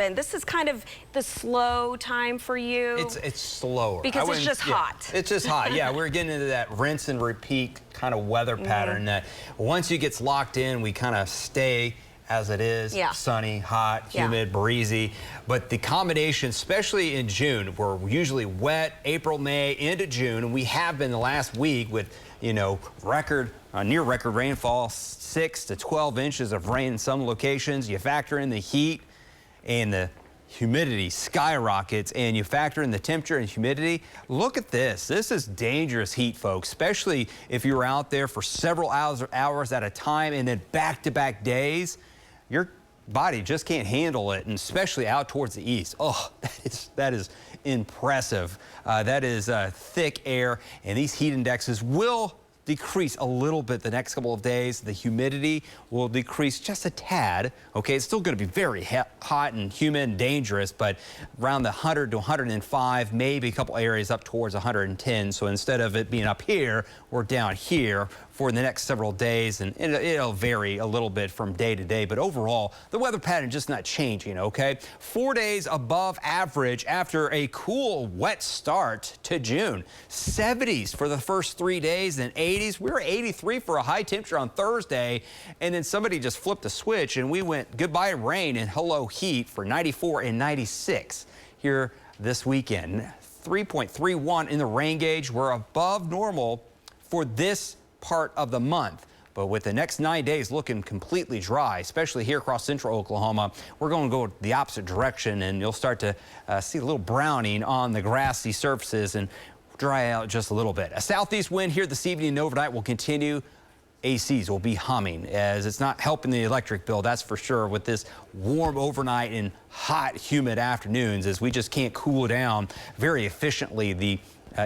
And this is kind of the slow time for you. It's slower. Because it's just hot. It's just hot. Yeah, we're getting into that rinse and repeat kind of weather pattern that once it gets locked in, we kind of stay as it is, sunny, hot, humid, breezy. But the combination, especially in June, we're usually wet, April, May, into June, and we have been the last week with, you know, near record rainfall, 6 to 12 inches of rain in some locations. You factor in the heat and the humidity skyrockets, and you factor in the temperature and humidity. Look at this. This is dangerous heat, folks, especially if you're out there for several hours at a time and then back-to-back days. Your body just can't handle it, and especially out towards the east. Oh, that is impressive. That is thick air, and these heat indexes will decrease a little bit the next couple of days. The humidity will decrease just a tad. Okay, it's still going to be very hot and humid and dangerous, but around the 100 to 105, maybe a couple areas up towards 110. So instead of it being up here, we're down here for the next several days, and it'll vary a little bit from day to day, but overall the weather pattern just not changing. Okay, 4 days above average after a cool wet start to June. 70s for the first 3 days, and 80s. We were 83 for a high temperature on Thursday, and then somebody just flipped a switch and we went goodbye rain and hello heat for 94 and 96 here this weekend. 3.31 in the rain gauge. We're above normal for this part of the month, but with the next 9 days looking completely dry, especially here across central Oklahoma, we're going to go the opposite direction, and you'll start to see a little browning on the grassy surfaces and dry out just a little bit. A southeast wind here this evening and overnight will continue. ACs will be humming, as it's not helping the electric bill, that's for sure, with this warm overnight and hot, humid afternoons, as we just can't cool down very efficiently the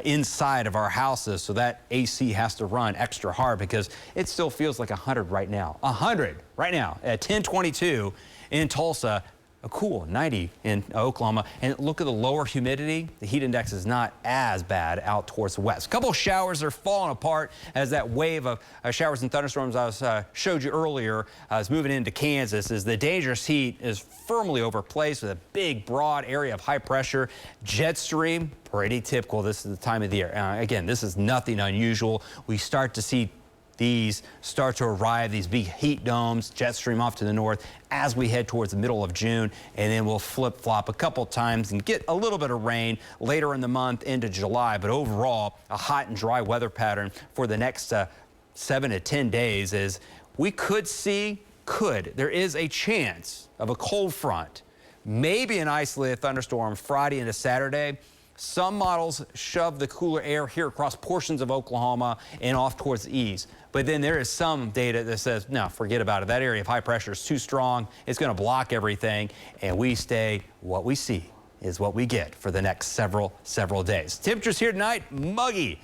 inside of our houses, so that AC has to run extra hard because it still feels like 100 right now. 100 right now at 10:22 in Tulsa. A cool 90 in Oklahoma. And look at the lower humidity. The heat index is not as bad out towards the west. A couple of showers are falling apart as that wave of showers and thunderstorms I showed you earlier is moving into Kansas, as the dangerous heat is firmly overplaced with a big, broad area of high pressure. Jet stream, pretty typical. This is the time of the year. Again, this is nothing unusual. We start to see these start to arrive, these big heat domes, jet stream off to the north as we head towards the middle of June, and then we'll flip-flop a couple times and get a little bit of rain later in the month into July. But overall, a hot and dry weather pattern for the next 7 to 10 days is we there is a chance of a cold front, maybe an isolated thunderstorm Friday into Saturday. Some models shove the cooler air here across portions of Oklahoma and off towards the east. But then there is some data that says, no, forget about it. That area of high pressure is too strong. It's going to block everything. And we stay, what we see is what we get for the next several days. Temperatures here tonight, muggy.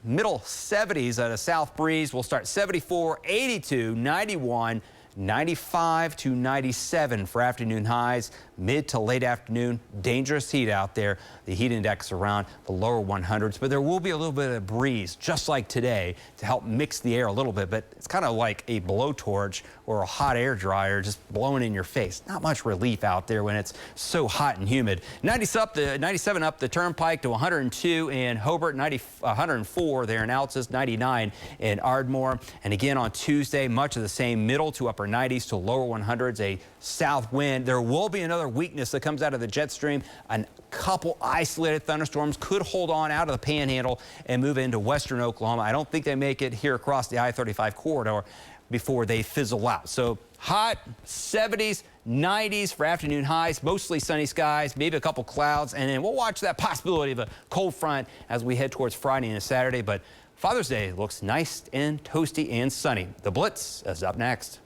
Middle 70s at a south breeze. We'll start 74, 82, 91. 95 to 97 for afternoon highs. Mid to late afternoon, dangerous heat out there. The heat index around the lower 100s, but there will be a little bit of breeze, just like today, to help mix the air a little bit. But it's kind of like a blowtorch or a hot air dryer just blowing in your face. Not much relief out there when it's so hot and humid. 97 up the Turnpike to 102 in Hobart, 104 there in Altus, 99 in Ardmore. And again on Tuesday, much of the same, middle to upper 90s to lower 100s, a south wind. There will be another weakness that comes out of the jet stream. A couple isolated thunderstorms could hold on out of the panhandle and move into western Oklahoma. I don't think they make it here across the I-35 corridor before they fizzle out. So hot 70s, 90s for afternoon highs, mostly sunny skies, maybe a couple clouds, and then we'll watch that possibility of a cold front as we head towards Friday and Saturday. But Father's Day looks nice and toasty and sunny. The Blitz is up next.